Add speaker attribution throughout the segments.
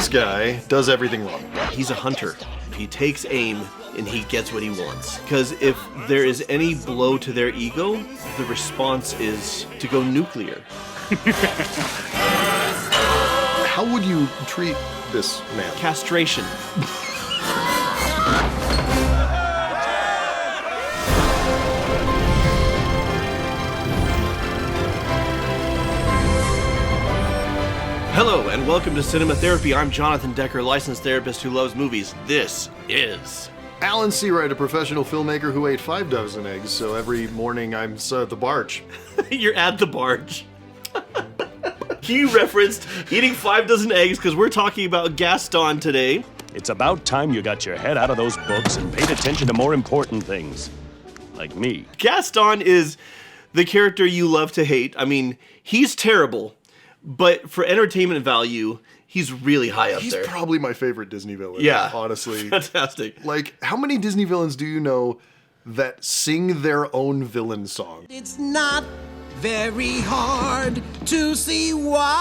Speaker 1: this guy does everything wrong.
Speaker 2: He's a hunter. He takes aim and he gets what he wants. Because if there is any blow to their ego, the response is to go nuclear.
Speaker 1: How would you treat this man?
Speaker 2: Castration. Hello and welcome to Cinema Therapy. I'm Jonathan Decker, licensed therapist who loves movies. This is
Speaker 1: Alan Seawright, a professional filmmaker who ate 5 dozen eggs, so every morning I'm at the barge.
Speaker 2: You're at the barge. You referenced eating 5 dozen eggs because we're talking about Gaston today.
Speaker 3: It's about time you got your head out of those books and paid attention to more important things. Like me.
Speaker 2: Gaston is the character you love to hate. I mean, he's terrible, but for entertainment value, he's really high up there.
Speaker 1: He's probably my favorite Disney villain,
Speaker 2: yeah,
Speaker 1: honestly.
Speaker 2: Fantastic.
Speaker 1: Like, how many Disney villains do you know that sing their own villain song?
Speaker 4: It's not very hard to see why.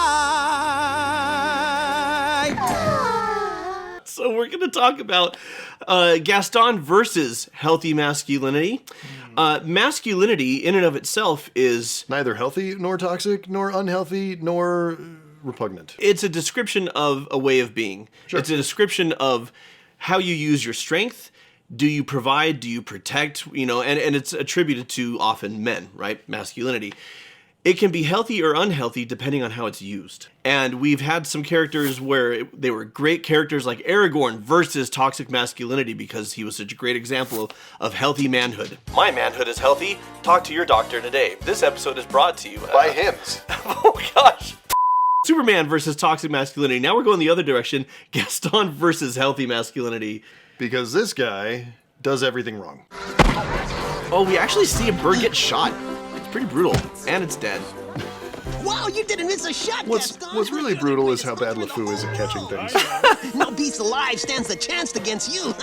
Speaker 2: So we're going to talk about Gaston versus healthy masculinity. Masculinity, in and of itself, is
Speaker 1: neither healthy, nor toxic, nor unhealthy, nor repugnant.
Speaker 2: It's a description of a way of being. Sure. It's a description of how you use your strength. Do you provide? Do you protect? You know, and it's attributed to often men, right? Masculinity. It can be healthy or unhealthy depending on how it's used. And we've had some characters where they were great characters like Aragorn versus toxic masculinity because he was such a great example of healthy manhood. My manhood is healthy. Talk to your doctor today. This episode is brought to you
Speaker 1: by hymns.
Speaker 2: Oh gosh. Superman versus toxic masculinity. Now we're going the other direction. Gaston versus healthy masculinity.
Speaker 1: Because this guy does everything wrong.
Speaker 2: Oh, we actually see a bird get shot. It's pretty brutal. And it's dead.
Speaker 4: Wow, you didn't miss a shot, Gaston.
Speaker 1: What's really brutal is how bad LeFou is at catching things.
Speaker 4: No beast alive stands a chance against you.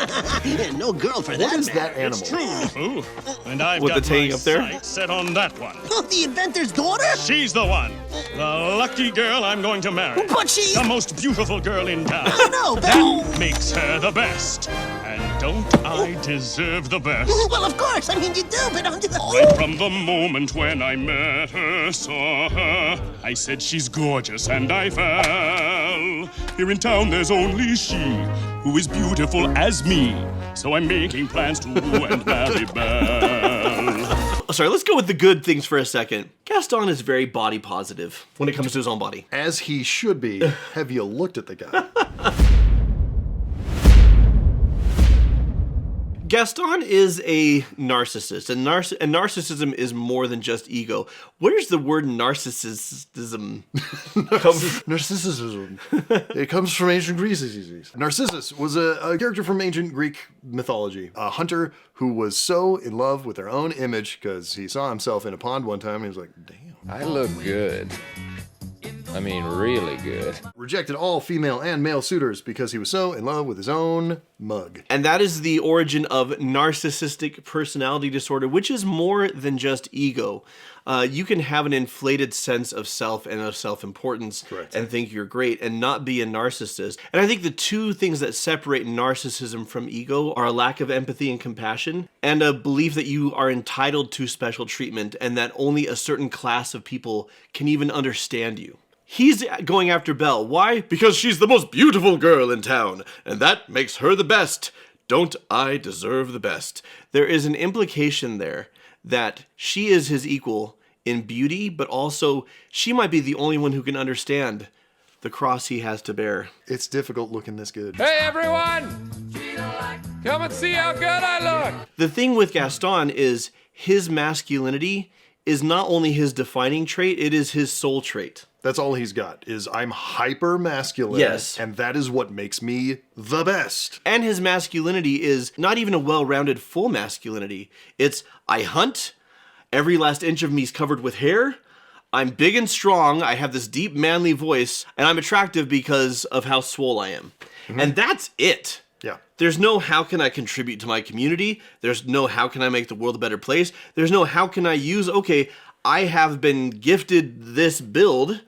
Speaker 4: And no girl for that
Speaker 1: What is
Speaker 4: matter.
Speaker 1: that animal?
Speaker 3: It's true, LeFou. And I've
Speaker 2: With
Speaker 3: got
Speaker 2: the tail
Speaker 3: my
Speaker 2: up there?
Speaker 3: sights set on that one.
Speaker 4: Oh, the inventor's daughter?
Speaker 3: She's the one. The lucky girl I'm going to marry.
Speaker 4: But she...
Speaker 3: The most beautiful girl in town.
Speaker 4: I know, but...
Speaker 3: That makes her the best. And don't I deserve the best?
Speaker 4: Well, of course. I mean, you do, but...
Speaker 3: Right from the moment when I met her, saw her, I said she's gorgeous and I fell. Here in town there's only she who is beautiful as me. So I'm making plans to woo and marry Belle.
Speaker 2: Sorry, let's go with the good things for a second. Gaston is very body positive when it comes to his own body.
Speaker 1: As he should be. Have you looked at the guy?
Speaker 2: Gaston is a narcissist, and narcissism is more than just ego. Where's the word narcissism come from?
Speaker 1: Narcissism. It comes from ancient Greece. Narcissus was a character from ancient Greek mythology. A hunter who was so in love with their own image because he saw himself in a pond one time and he was like, damn.
Speaker 5: I look good. I mean, really good.
Speaker 1: Rejected all female and male suitors because he was so in love with his own mug.
Speaker 2: And that is the origin of narcissistic personality disorder, which is more than just ego. You can have an inflated sense of self and of self-importance and think you're great and not be a narcissist. And I think the two things that separate narcissism from ego are a lack of empathy and compassion and a belief that you are entitled to special treatment and that only a certain class of people can even understand you. He's going after Belle. Why? Because she's the most beautiful girl in town, and that makes her the best. Don't I deserve the best? There is an implication there that she is his equal in beauty, but also she might be the only one who can understand the cross he has to bear.
Speaker 1: It's difficult looking this good.
Speaker 5: Hey, everyone! Come and see how good I look!
Speaker 2: The thing with Gaston is his masculinity is not only his defining trait, it is his soul trait.
Speaker 1: That's all he's got, is I'm hyper masculine.
Speaker 2: Yes.
Speaker 1: And that is what makes me the best.
Speaker 2: And his masculinity is not even a well-rounded full masculinity. It's, I hunt, every last inch of me's covered with hair, I'm big and strong, I have this deep manly voice, and I'm attractive because of how swole I am. Mm-hmm. And that's it.
Speaker 1: Yeah.
Speaker 2: There's no how can I contribute to my community. There's no how can I make the world a better place. There's no how can I use, okay, I have been gifted this build.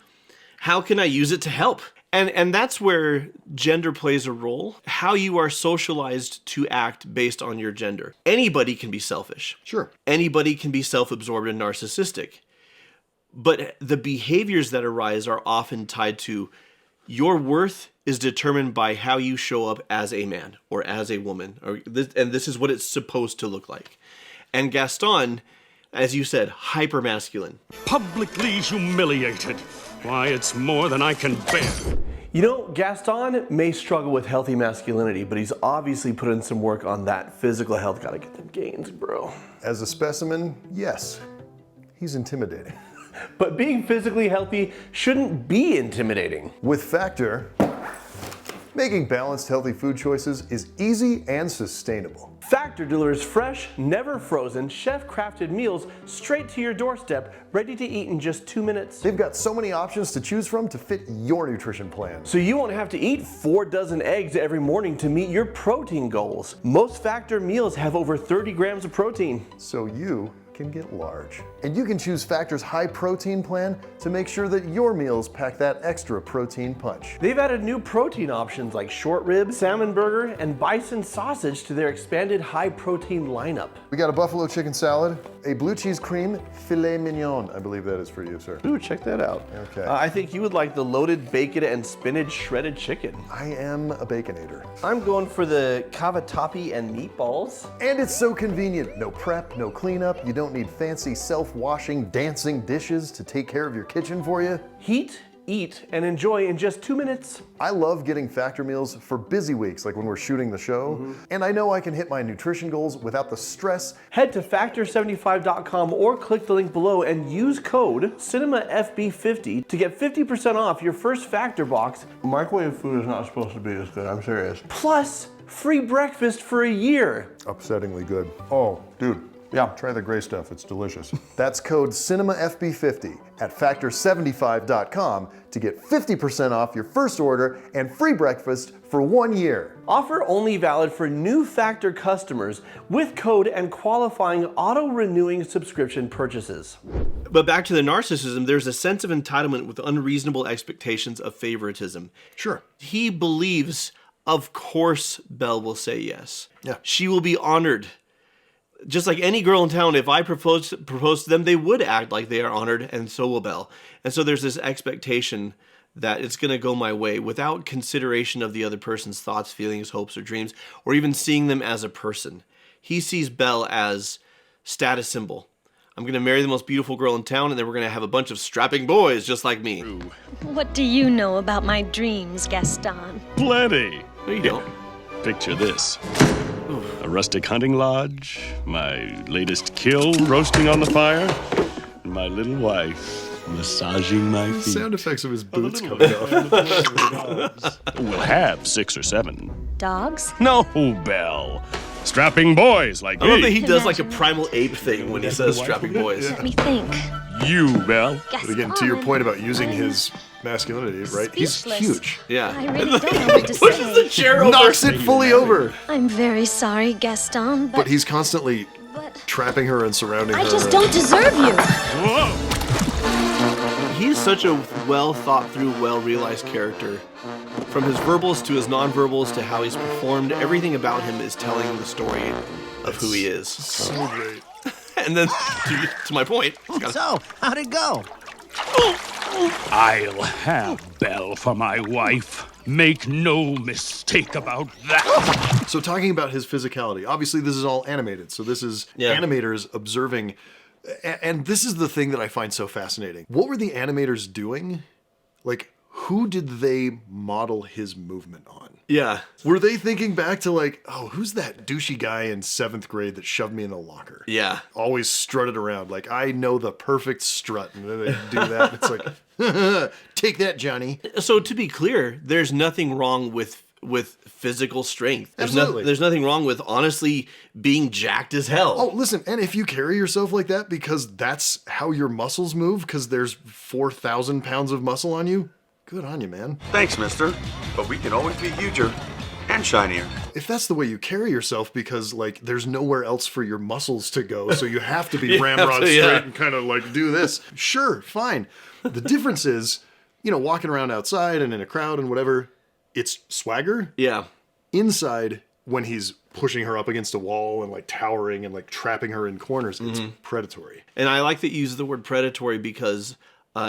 Speaker 2: How can I use it to help? And that's where gender plays a role. How you are socialized to act based on your gender. Anybody can be selfish.
Speaker 1: Sure.
Speaker 2: Anybody can be self-absorbed and narcissistic. But the behaviors that arise are often tied to your worth is determined by how you show up as a man or as a woman. And this is what it's supposed to look like. And Gaston, as you said, hyper-masculine.
Speaker 3: Publicly humiliated. Why, it's more than I can bear.
Speaker 2: You know, Gaston may struggle with healthy masculinity, but he's obviously put in some work on that physical health. Gotta get them gains, bro.
Speaker 1: As a specimen, yes, he's intimidating.
Speaker 2: But being physically healthy shouldn't be intimidating.
Speaker 1: With Factor, making balanced, healthy food choices is easy and sustainable.
Speaker 2: Factor delivers fresh, never frozen, chef-crafted meals straight to your doorstep, ready to eat in just 2 minutes.
Speaker 1: They've got so many options to choose from to fit your nutrition plan.
Speaker 2: So you won't have to eat 4 dozen eggs every morning to meet your protein goals. Most Factor meals have over 30 grams of protein.
Speaker 1: So you can get large. And you can choose Factor's high protein plan to make sure that your meals pack that extra protein punch.
Speaker 2: They've added new protein options like short rib, salmon burger, and bison sausage to their expanded high protein lineup.
Speaker 1: We got a buffalo chicken salad, a blue cheese cream filet mignon. I believe that is for you, sir.
Speaker 2: Ooh, check that out.
Speaker 1: Okay.
Speaker 2: I think you would like the loaded bacon and spinach shredded chicken.
Speaker 1: I am a baconator.
Speaker 2: I'm going for the cavatappi and meatballs.
Speaker 1: And it's so convenient. No prep, no cleanup. You don't need fancy self-washing, dancing dishes to take care of your kitchen for you.
Speaker 2: Heat, eat, and enjoy in just 2 minutes.
Speaker 1: I love getting Factor meals for busy weeks, like when we're shooting the show. And I know I can hit my nutrition goals without the stress.
Speaker 2: Head to factor75.com or click the link below and use code CinemaFB50 to get 50% off your first Factor box. Microwave food is not supposed to be this good, I'm serious. Plus, free breakfast for a year.
Speaker 1: Upsettingly good. Oh, dude.
Speaker 2: Yeah.
Speaker 1: Try the gray stuff, it's delicious. That's code CinemaFB50 at factor75.com to get 50% off your first order and free breakfast for 1 year.
Speaker 2: Offer only valid for new Factor customers with code and qualifying auto-renewing subscription purchases. But back to the narcissism, there's a sense of entitlement with unreasonable expectations of favoritism.
Speaker 1: Sure.
Speaker 2: He believes, of course, Belle will say yes.
Speaker 1: Yeah.
Speaker 2: She will be honored. Just like any girl in town, if I propose to them, they would act like they are honored, and so will Belle. And so there's this expectation that it's going to go my way without consideration of the other person's thoughts, feelings, hopes, or dreams, or even seeing them as a person. He sees Belle as status symbol. I'm going to marry the most beautiful girl in town, and then we're going to have a bunch of strapping boys just like me.
Speaker 6: What do you know about my dreams, Gaston?
Speaker 3: Plenty.
Speaker 2: No, you don't.
Speaker 3: Picture this. A rustic hunting lodge, my latest kill roasting on the fire, and my little wife massaging my feet.
Speaker 1: Sound effects of his boots coming off.
Speaker 3: We'll have 6 or 7.
Speaker 6: Dogs?
Speaker 3: No, Belle. Strapping boys like
Speaker 2: I love that
Speaker 3: me.
Speaker 2: he does like a primal ape thing when he says strapping boys.
Speaker 6: Let me think.
Speaker 3: You, Belle.
Speaker 1: But again, to your point about using his masculinity, right?
Speaker 6: Speechless.
Speaker 1: He's huge.
Speaker 2: Yeah.
Speaker 6: I really don't know what to
Speaker 2: Pushes the
Speaker 6: say.
Speaker 2: chair over.
Speaker 1: Knocks it fully over.
Speaker 6: I'm very sorry, Gaston,
Speaker 1: But he's constantly
Speaker 6: but
Speaker 1: trapping her and surrounding her.
Speaker 6: I just don't deserve you.
Speaker 3: Whoa.
Speaker 2: He's such a well thought through, well realized character. From his verbals to his nonverbals to how he's performed, everything about him is telling the story of who he is.
Speaker 1: So great.
Speaker 2: And then, to my point,
Speaker 4: So, how'd it go?
Speaker 3: I'll have Belle for my wife. Make no mistake about that.
Speaker 1: So talking about his physicality, obviously this is all animated. So this is animators observing. And this is the thing that I find so fascinating. What were the animators doing? Like, who did they model his movement on?
Speaker 2: yeah.
Speaker 1: Were they thinking back to like, oh, who's that douchey guy in 7th grade that shoved me in a locker?
Speaker 2: Yeah.
Speaker 1: Always strutted around. Like, I know the perfect strut. And then they do that. And it's like, take that, Johnny.
Speaker 2: So to be clear, there's nothing wrong with physical strength.
Speaker 1: Absolutely.
Speaker 2: There's nothing wrong with honestly being jacked as hell.
Speaker 1: Oh, listen, and if you carry yourself like that because that's how your muscles move, because there's 4,000 pounds of muscle on you, good on you, man.
Speaker 7: Thanks, mister. But we can always be huger and shinier.
Speaker 1: If that's the way you carry yourself because, like, there's nowhere else for your muscles to go, so you have to be ramrod straight and kind of, like, do this. Sure, fine. The difference is walking around outside and in a crowd and whatever, it's swagger.
Speaker 2: Yeah.
Speaker 1: Inside, when he's pushing her up against a wall and like towering and like trapping her in corners, it's predatory.
Speaker 2: And I like that you use the word predatory because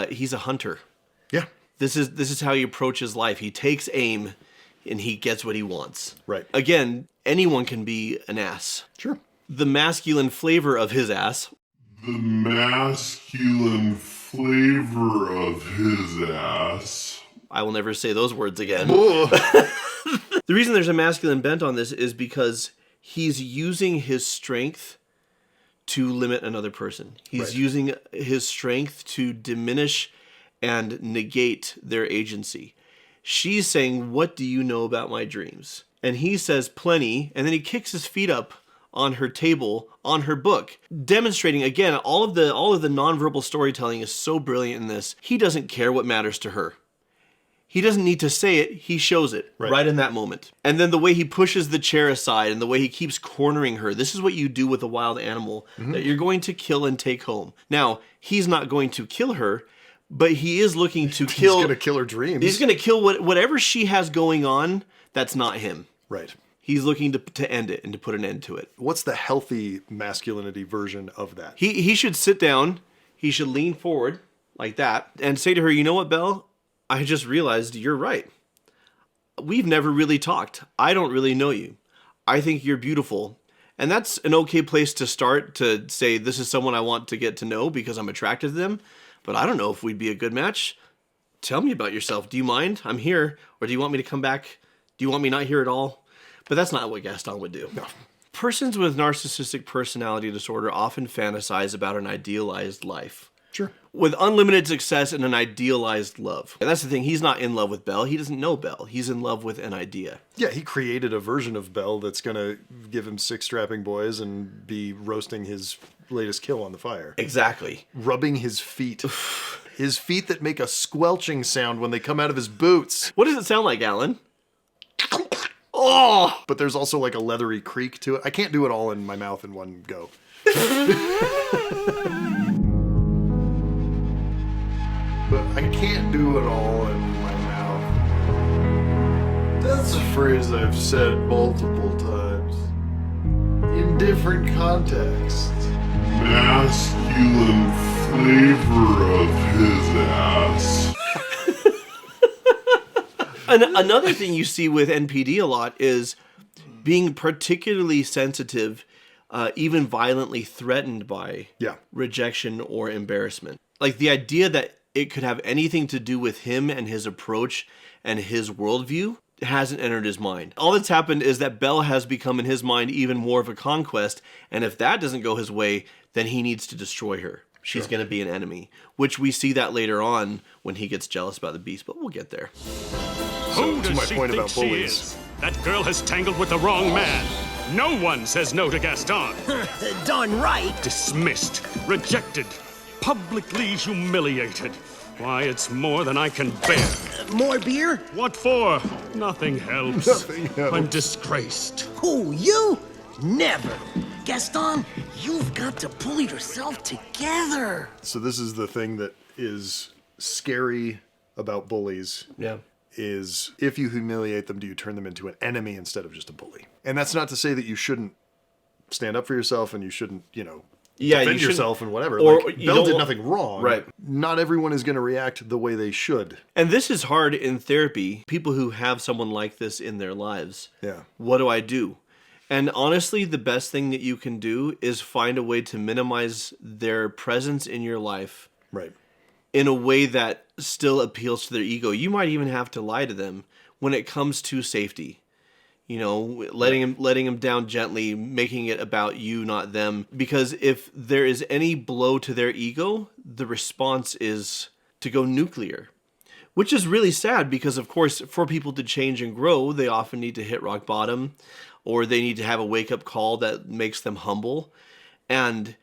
Speaker 2: he's a hunter.
Speaker 1: Yeah.
Speaker 2: This is how he approaches life. He takes aim and he gets what he wants.
Speaker 1: Right.
Speaker 2: Again, anyone can be an ass.
Speaker 1: Sure.
Speaker 2: The masculine flavor of his ass.
Speaker 8: The masculine flavor of his ass.
Speaker 2: I will never say those words again. The reason there's a masculine bent on this is because he's using his strength to limit another person. He's using his strength to diminish and negate their agency. She's saying, what do you know about my dreams? And he says, plenty. And then he kicks his feet up on her table, on her book, demonstrating, again, all of the nonverbal storytelling is so brilliant in this. He doesn't care what matters to her. He doesn't need to say it, he shows it right in that moment. And then the way he pushes the chair aside and the way he keeps cornering her, this is what you do with a wild animal that you're going to kill and take home. Now, he's not going to kill her, but he is looking to kill...
Speaker 1: He's going to kill her dreams.
Speaker 2: He's going to kill whatever she has going on that's not him.
Speaker 1: Right.
Speaker 2: He's looking to end it and to put an end to it.
Speaker 1: What's the healthy masculinity version of that?
Speaker 2: He should sit down, he should lean forward like that and say to her, you know what, Belle? I just realized you're right. We've never really talked. I don't really know you. I think you're beautiful. And that's an okay place to start, to say this is someone I want to get to know because I'm attracted to them. But I don't know if we'd be a good match. Tell me about yourself. Do you mind? I'm here. Or do you want me to come back? Do you want me not here at all? But that's not what Gaston would do. No. Persons with narcissistic personality disorder often fantasize about an idealized life.
Speaker 1: Sure.
Speaker 2: With unlimited success and an idealized love. And that's the thing, he's not in love with Belle. He doesn't know Belle. He's in love with an idea.
Speaker 1: Yeah, he created a version of Belle that's going to give him 6 strapping boys and be roasting his latest kill on the fire.
Speaker 2: Exactly.
Speaker 1: Rubbing his feet. His feet that make a squelching sound when they come out of his boots.
Speaker 2: What does it sound like, Alan? Oh!
Speaker 1: But there's also like a leathery creak to it. I can't do it all in my mouth in one go. But I can't do it all in my mouth. That's a phrase I've said multiple times. In different contexts.
Speaker 8: Masculine flavor of his ass.
Speaker 2: Another thing you see with NPD a lot is being particularly sensitive, even violently threatened by rejection or embarrassment. Like the idea that it could have anything to do with him and his approach and his worldview hasn't entered his mind. All that's happened is that Belle has become in his mind even more of a conquest, and if that doesn't go his way, then he needs to destroy her. She's going to be an enemy, which we see that later on when he gets jealous about the beast, but we'll get there.
Speaker 3: Who
Speaker 1: to
Speaker 3: does
Speaker 1: my
Speaker 3: she
Speaker 1: point
Speaker 3: think
Speaker 1: about
Speaker 3: she
Speaker 1: bullies.
Speaker 3: is? That girl has tangled with the wrong man. No one says no to Gaston.
Speaker 4: Darn right.
Speaker 3: Dismissed, rejected, publicly humiliated. Why, it's more than I can bear.
Speaker 4: More beer?
Speaker 3: What for? Nothing helps.
Speaker 1: Nothing helps.
Speaker 3: I'm disgraced.
Speaker 4: Who, you? Never. Gaston, you've got to pull yourself together.
Speaker 1: So this is the thing that is scary about bullies.
Speaker 2: Yeah.
Speaker 1: Is if you humiliate them, do you turn them into an enemy instead of just a bully? And that's not to say that you shouldn't stand up for yourself and you shouldn't, defend yourself and whatever.
Speaker 2: Or
Speaker 1: like,
Speaker 2: you
Speaker 1: Belle
Speaker 2: don't
Speaker 1: did
Speaker 2: wa-
Speaker 1: nothing wrong.
Speaker 2: Right.
Speaker 1: Not everyone is going to react the way they should.
Speaker 2: And this is hard in therapy. People who have someone like this in their lives.
Speaker 1: Yeah.
Speaker 2: What do I do? And honestly, the best thing that you can do is find a way to minimize their presence in your life.
Speaker 1: Right.
Speaker 2: In a way that still appeals to their ego. You might even have to lie to them when it comes to safety. Letting him down gently, making it about you, not them. Because if there is any blow to their ego, the response is to go nuclear. Which is really sad because, of course, for people to change and grow, they often need to hit rock bottom or they need to have a wake-up call that makes them humble. And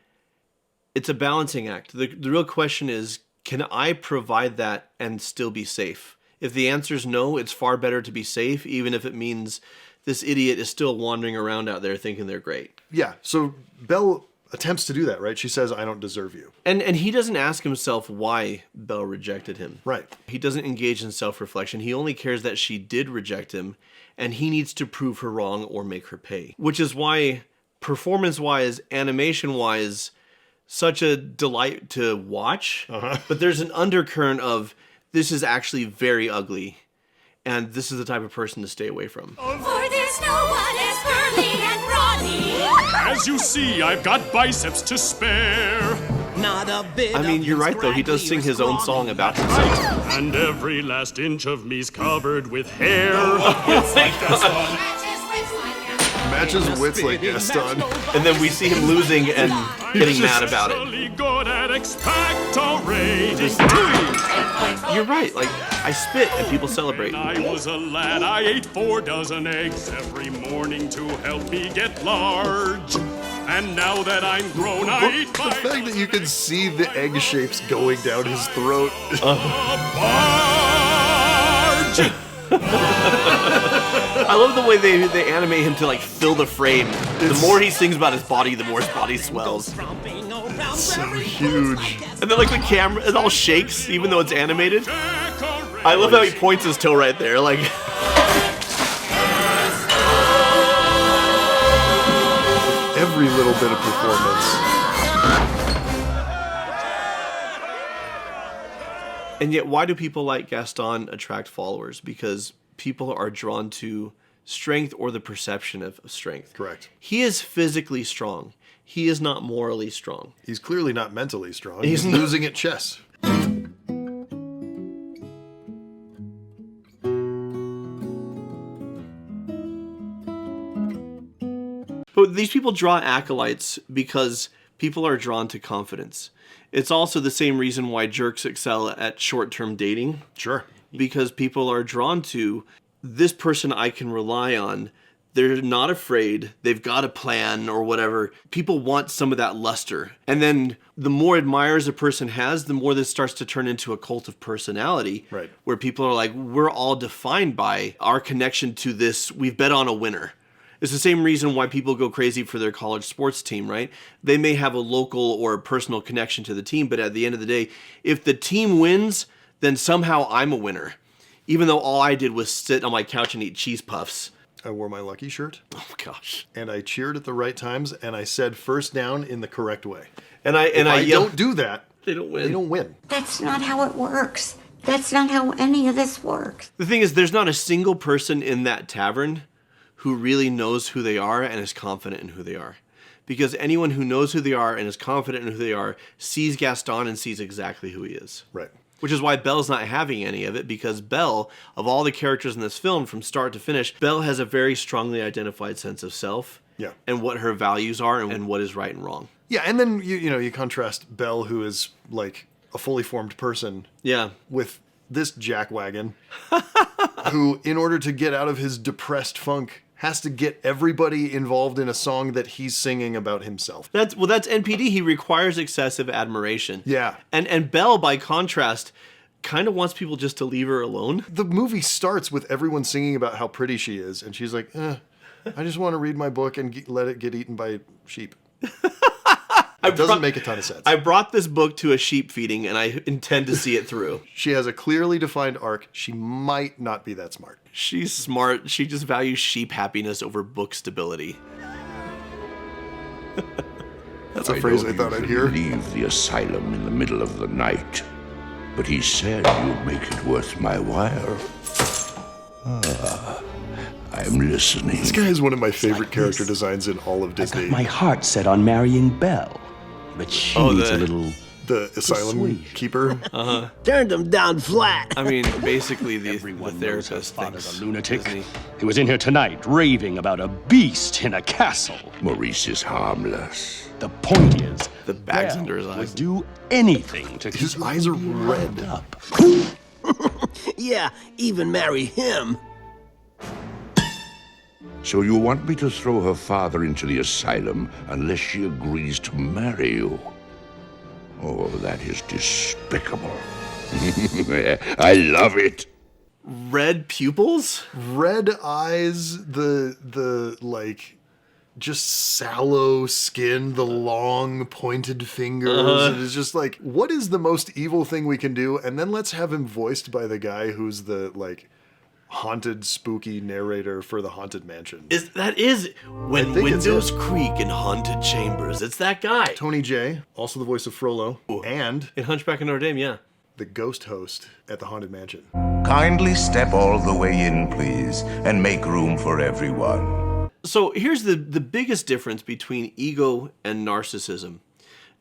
Speaker 2: it's a balancing act. The real question is, can I provide that and still be safe? If the answer is no, it's far better to be safe, even if it means this idiot is still wandering around out there thinking they're great.
Speaker 1: Yeah. So Belle attempts to do that, right? She says, I don't deserve you.
Speaker 2: And he doesn't ask himself why Belle rejected him.
Speaker 1: Right.
Speaker 2: He doesn't engage in self-reflection. He only cares that she did reject him, and he needs to prove her wrong or make her pay. Which is why, performance-wise, animation-wise, such a delight to watch. But there's an undercurrent of, this is actually very ugly, and this is the type of person to stay away from.
Speaker 9: For there's no one as burly and brawny.
Speaker 3: As you see, I've got biceps to spare.
Speaker 4: Not a bit.
Speaker 2: I mean, you're right, though. He does sing his own song about himself.
Speaker 3: And every last inch of me's covered with hair.
Speaker 1: Matches wits like Gaston.
Speaker 2: And then we see him losing and getting mad about it.
Speaker 3: Good at expectorating.
Speaker 2: You're right. Like, I spit and people celebrate.
Speaker 3: When I was a lad, I ate 4 dozen eggs every morning to help me get large. And now that I'm grown, I eat
Speaker 1: The fact that you can see the egg shapes going down his throat.
Speaker 2: I love the way they animate him to like fill the frame. The more he sings about his body, the more his body swells.
Speaker 1: So huge.
Speaker 2: And then like the camera, it all shakes even though it's animated. I love how he points his toe right there. Like
Speaker 1: every little bit of performance.
Speaker 2: And yet, why do people like Gaston attract followers? Because people are drawn to strength or the perception of strength.
Speaker 1: Correct.
Speaker 2: He is physically strong. He is not morally strong.
Speaker 1: He's clearly not mentally strong. He's losing at chess.
Speaker 2: But these people draw acolytes because people are drawn to confidence. It's also the same reason why jerks excel at short-term dating.
Speaker 1: Sure.
Speaker 2: Because people are drawn to, this person I can rely on. They're not afraid. They've got a plan or whatever. People want some of that luster. And then the more admirers a person has, the more this starts to turn into a cult of personality.
Speaker 1: Right.
Speaker 2: Where people are like, we're all defined by our connection to this. We've bet on a winner. It's the same reason why people go crazy for their college sports team, right? They may have a local or a personal connection to the team, but at the end of the day, if the team wins, then somehow I'm a winner. Even though all I did was sit on my couch and eat cheese puffs.
Speaker 1: I wore my lucky shirt.
Speaker 2: Oh gosh.
Speaker 1: And I cheered at the right times, and I said first down in the correct way.
Speaker 2: And I
Speaker 1: don't do that,
Speaker 2: they don't win.
Speaker 1: They don't win.
Speaker 9: That's not how it works. That's not how any of this works.
Speaker 2: The thing is, there's not a single person in that tavern who really knows who they are and is confident in who they are. Because anyone who knows who they are and is confident in who they are sees Gaston and sees exactly who he is.
Speaker 1: Right.
Speaker 2: Which is why Belle's not having any of it, because Belle, of all the characters in this film from start to finish, Belle has a very strongly identified sense of self.
Speaker 1: Yeah.
Speaker 2: And what her values are and what is right and wrong.
Speaker 1: Yeah, and then you contrast Belle, who is like a fully formed person.
Speaker 2: Yeah.
Speaker 1: With this jackwagon who, in order to get out of his depressed funk, has to get everybody involved in a song that he's singing about himself.
Speaker 2: That's NPD. He requires excessive admiration.
Speaker 1: Yeah.
Speaker 2: And Belle, by contrast, kind of wants people just to leave her alone.
Speaker 1: The movie starts with everyone singing about how pretty she is, and she's like, I just want to read my book and let it get eaten by sheep. It doesn't make a ton of sense.
Speaker 2: I brought this book to a sheep feeding, and I intend to see it through.
Speaker 1: She has a clearly defined arc. She might not be that smart.
Speaker 2: She's smart. She just values sheep happiness over book stability.
Speaker 1: That's a phrase I thought I'd hear.
Speaker 10: Leave the asylum in the middle of the night, but he said you'd make it worth my while. I'm listening.
Speaker 1: This guy is one of my favorite character designs in all of Disney.
Speaker 11: My heart set on marrying Belle, but she needs a little...
Speaker 1: The asylum keeper.
Speaker 4: Turned him down flat.
Speaker 2: I mean, basically, the therapist
Speaker 11: father's a lunatic. He was in here tonight raving about a beast in a castle.
Speaker 10: Maurice is harmless.
Speaker 11: The point is,
Speaker 2: the bags under his eyes
Speaker 11: would do anything to
Speaker 1: his eyes are red
Speaker 11: up.
Speaker 4: Yeah, even marry him.
Speaker 10: So you want me to throw her father into the asylum unless she agrees to marry you? Oh, that is despicable. I love it.
Speaker 2: Red pupils?
Speaker 1: Red eyes, the like just sallow skin, the long pointed fingers. And it's just like, what is the most evil thing we can do? And then let's have him voiced by the guy who's the like haunted, spooky narrator for the Haunted Mansion.
Speaker 2: That is when windows creak in haunted chambers. It's that guy.
Speaker 1: Tony Jay, also the voice of Frollo, and
Speaker 2: in Hunchback of Notre Dame, yeah.
Speaker 1: The ghost host at the Haunted Mansion.
Speaker 12: Kindly step all the way in, please, and make room for everyone.
Speaker 2: So here's the biggest difference between ego and narcissism.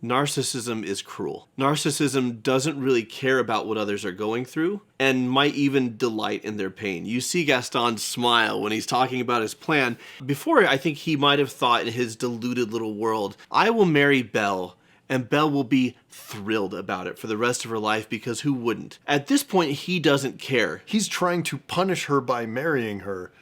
Speaker 2: Narcissism is cruel. Narcissism doesn't really care about what others are going through and might even delight in their pain. You see Gaston smile when he's talking about his plan. Before, I think he might have thought in his deluded little world, I will marry Belle, and Belle will be thrilled about it for the rest of her life, because who wouldn't? At this point, he doesn't care.
Speaker 1: He's trying to punish her by marrying her.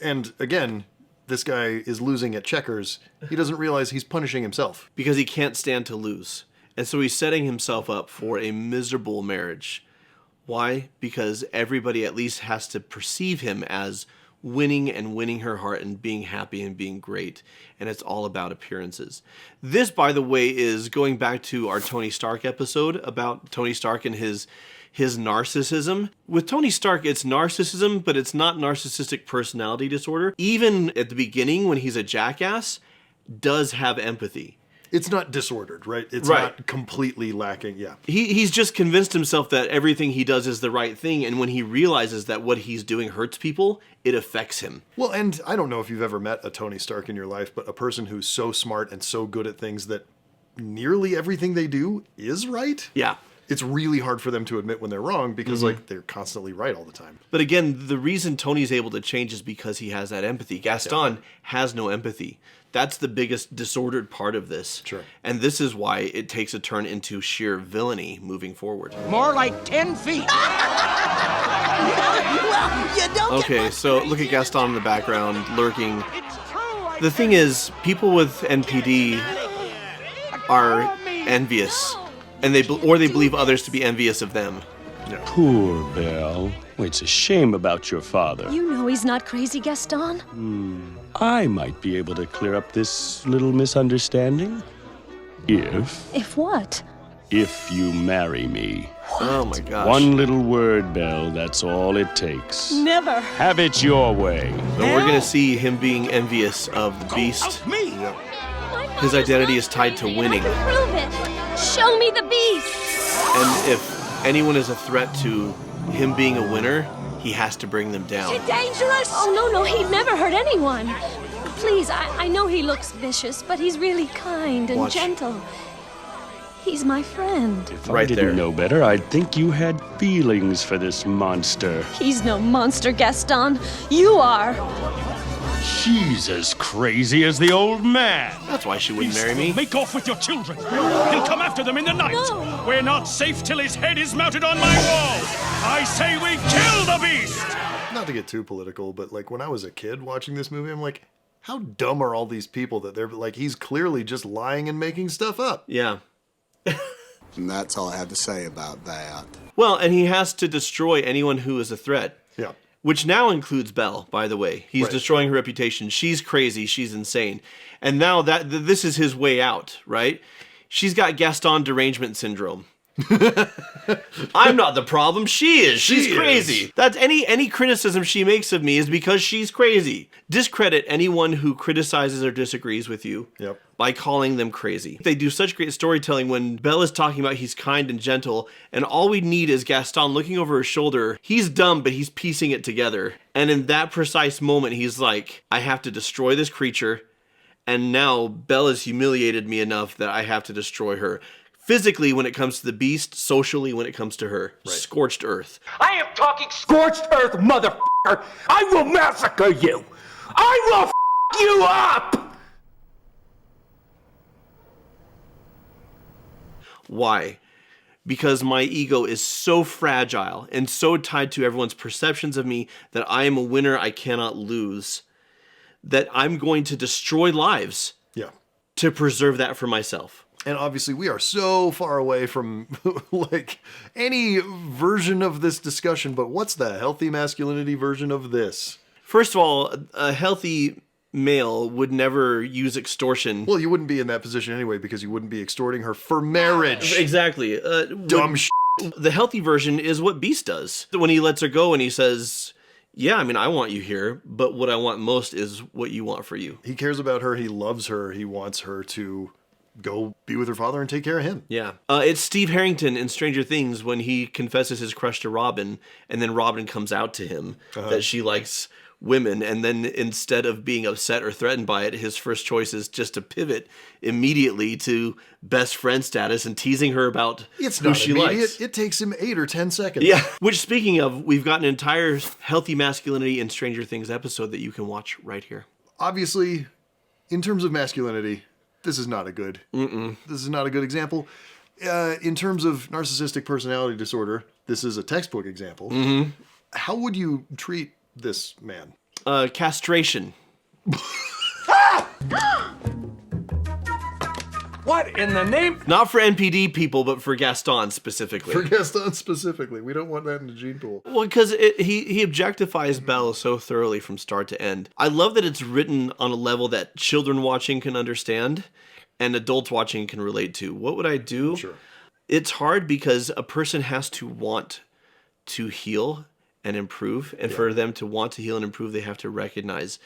Speaker 1: And again, this guy is losing at checkers. He doesn't realize he's punishing himself.
Speaker 2: Because he can't stand to lose. And so he's setting himself up for a miserable marriage. Why? Because everybody at least has to perceive him as winning and winning her heart and being happy and being great. And it's all about appearances. This, by the way, is going back to our Tony Stark episode about Tony Stark and his narcissism. With Tony Stark, it's narcissism, but it's not narcissistic personality disorder. Even at the beginning, when he's a jackass, does have empathy.
Speaker 1: It's not disordered, right? It's not completely lacking, yeah.
Speaker 2: He's just convinced himself that everything he does is the right thing, and when he realizes that what he's doing hurts people, it affects him.
Speaker 1: Well, and I don't know if you've ever met a Tony Stark in your life, but a person who's so smart and so good at things that nearly everything they do is right.
Speaker 2: Yeah.
Speaker 1: It's really hard for them to admit when they're wrong because like they're constantly right all the time.
Speaker 2: But again, the reason Tony's able to change is because he has that empathy. Gaston has no empathy. That's the biggest disordered part of this.
Speaker 1: Sure.
Speaker 2: And this is why it takes a turn into sheer villainy moving forward.
Speaker 4: More like 10 feet. Well, you don't
Speaker 2: Okay, so look at Gaston in the background, lurking. The thing is, people with NPD are envious. And they believe others to be envious of them.
Speaker 11: Yeah. Poor Belle. Well, it's a shame about your father.
Speaker 6: You know he's not crazy, Gaston.
Speaker 11: I might be able to clear up this little misunderstanding.
Speaker 6: If what?
Speaker 11: If you marry me.
Speaker 6: What?
Speaker 2: Oh my gosh.
Speaker 11: One little word, Belle, that's all it takes.
Speaker 6: Never.
Speaker 11: Have it your way.
Speaker 2: So we're gonna see him being envious of the Beast.
Speaker 4: Me.
Speaker 1: Yep.
Speaker 2: His identity is tied to winning.
Speaker 6: Prove it. Show me the beast.
Speaker 2: And if anyone is a threat to him being a winner, he has to bring them down.
Speaker 6: Dangerous? Oh, no, he'd never hurt anyone. Please, I know he looks vicious, but he's really kind and gentle. He's my friend.
Speaker 11: If I didn't know better, I'd think you had feelings for this monster.
Speaker 6: He's no monster, Gaston. You are.
Speaker 11: She's as crazy as the old man.
Speaker 2: That's why she wouldn't marry me.
Speaker 3: Make off with your children. He'll come after them in the night.
Speaker 6: No.
Speaker 3: We're not safe till his head is mounted on my wall. I say we kill the beast.
Speaker 1: Not to get too political, but like when I was a kid watching this movie, I'm like, how dumb are all these people that they're like, he's clearly just lying and making stuff up.
Speaker 2: Yeah.
Speaker 13: And that's all I have to say about that.
Speaker 2: Well, and he has to destroy anyone who is a threat.
Speaker 1: Yeah.
Speaker 2: Which now includes Belle, by the way. He's destroying her reputation. She's crazy. She's insane. And now this is his way out, right? She's got Gaston derangement syndrome. I'm not the problem. She is. She's crazy. That's any criticism she makes of me is because she's crazy. Discredit anyone who criticizes or disagrees with you by calling them crazy. They do such great storytelling when Belle is talking about he's kind and gentle, and all we need is Gaston looking over her shoulder. He's dumb, but he's piecing it together. And in that precise moment, he's like, I have to destroy this creature, and now Belle has humiliated me enough that I have to destroy her. Physically when it comes to the Beast, socially when it comes to her. Scorched earth.
Speaker 14: I am talking scorched earth, motherfucker! I will massacre you! I will you up!
Speaker 2: Why? Because my ego is so fragile and so tied to everyone's perceptions of me that I am a winner I cannot lose, that I'm going to destroy lives to preserve that for myself.
Speaker 1: And obviously we are so far away from like any version of this discussion, but what's the healthy masculinity version of this?
Speaker 2: First of all, a healthy male would never use extortion.
Speaker 1: Well, you wouldn't be in that position anyway because you wouldn't be extorting her for marriage.
Speaker 2: Exactly.
Speaker 1: Dumb shit.
Speaker 2: The healthy version is what Beast does. When he lets her go and he says, yeah, I mean, I want you here, but what I want most is what you want for you.
Speaker 1: He cares about her. He loves her. He wants her to go be with her father and take care of him.
Speaker 2: Yeah. It's Steve Harrington in Stranger Things when he confesses his crush to Robin, and then Robin comes out to him that she likes women, and then instead of being upset or threatened by it, his first choice is just to pivot immediately to best friend status and teasing her about who she likes.
Speaker 1: It takes him 8 or 10 seconds.
Speaker 2: Yeah. Which, speaking of, we've got an entire Healthy Masculinity in Stranger Things episode that you can watch right here.
Speaker 1: Obviously, in terms of masculinity, this is not a good. This is not a good example. In terms of narcissistic personality disorder, this is a textbook example. How would you treat this man?
Speaker 2: Castration.
Speaker 5: What in the name?
Speaker 2: Not for NPD people, but for Gaston specifically.
Speaker 1: For Gaston specifically. We don't want that in the gene pool.
Speaker 2: Well, because he objectifies Belle so thoroughly from start to end. I love that it's written on a level that children watching can understand and adults watching can relate to. What would I do?
Speaker 1: Sure.
Speaker 2: It's hard because a person has to want to heal and improve. And for them to want to heal and improve, they have to recognize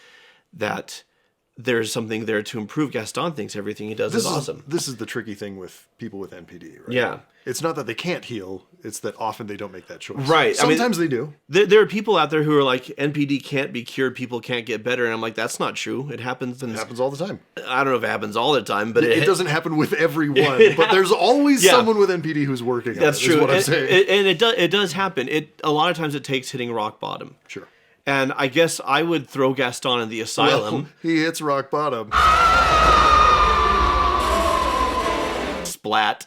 Speaker 2: that there's something there to improve. Gaston thinks everything he does is awesome.
Speaker 1: This is the tricky thing with people with NPD, right?
Speaker 2: Yeah.
Speaker 1: It's not that they can't heal, it's that often they don't make that choice.
Speaker 2: Right.
Speaker 1: Sometimes they do.
Speaker 2: There are people out there who are like, NPD can't be cured, people can't get better. And I'm like, that's not true. It happens.
Speaker 1: It happens all the time.
Speaker 2: I don't know if it happens all the time, but
Speaker 1: it doesn't happen with everyone. But there's always someone with NPD who's working on it.
Speaker 2: That's true.
Speaker 1: Is what I'm saying.
Speaker 2: And it does happen. A lot of times it takes hitting rock bottom.
Speaker 1: Sure.
Speaker 2: And I guess I would throw Gaston in the asylum.
Speaker 1: Well, he hits rock bottom.
Speaker 2: Splat.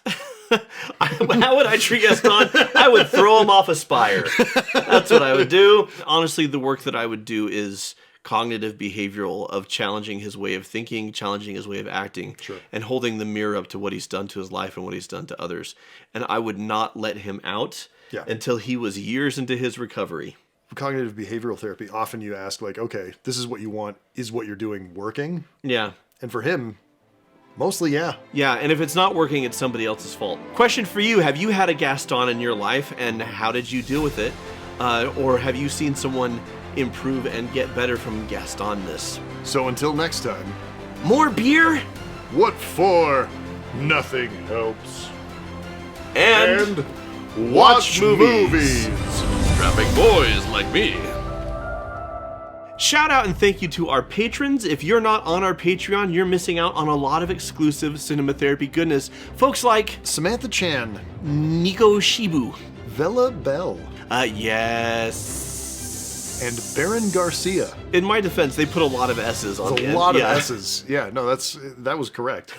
Speaker 2: How would I treat Gaston? I would throw him off a spire. That's what I would do. Honestly, the work that I would do is cognitive behavioral, of challenging his way of thinking, challenging his way of acting, and holding the mirror up to what he's done to his life and what he's done to others. And I would not let him out until he was years into his recovery.
Speaker 1: Cognitive behavioral therapy, often you ask, like, okay, this is what you want. Is what you're doing working?
Speaker 2: Yeah.
Speaker 1: And for him, mostly, yeah.
Speaker 2: Yeah, and if it's not working, it's somebody else's fault. Question for you, have you had a Gaston in your life, and how did you deal with it? Or have you seen someone improve and get better from Gastonness?
Speaker 1: So until next time.
Speaker 2: More beer?
Speaker 1: What for? Nothing helps.
Speaker 2: And
Speaker 1: watch movies.
Speaker 5: Strapping boys like me.
Speaker 2: Shout out and thank you to our patrons. If you're not on our Patreon, you're missing out on a lot of exclusive cinema therapy goodness. Folks like
Speaker 1: Samantha Chan,
Speaker 2: Nico Shibu,
Speaker 1: Vella Bell,
Speaker 2: yes,
Speaker 1: and Baron Garcia.
Speaker 2: In my defense, they put a lot of S's on the end.
Speaker 1: A lot of S's. Yeah, no, that was correct.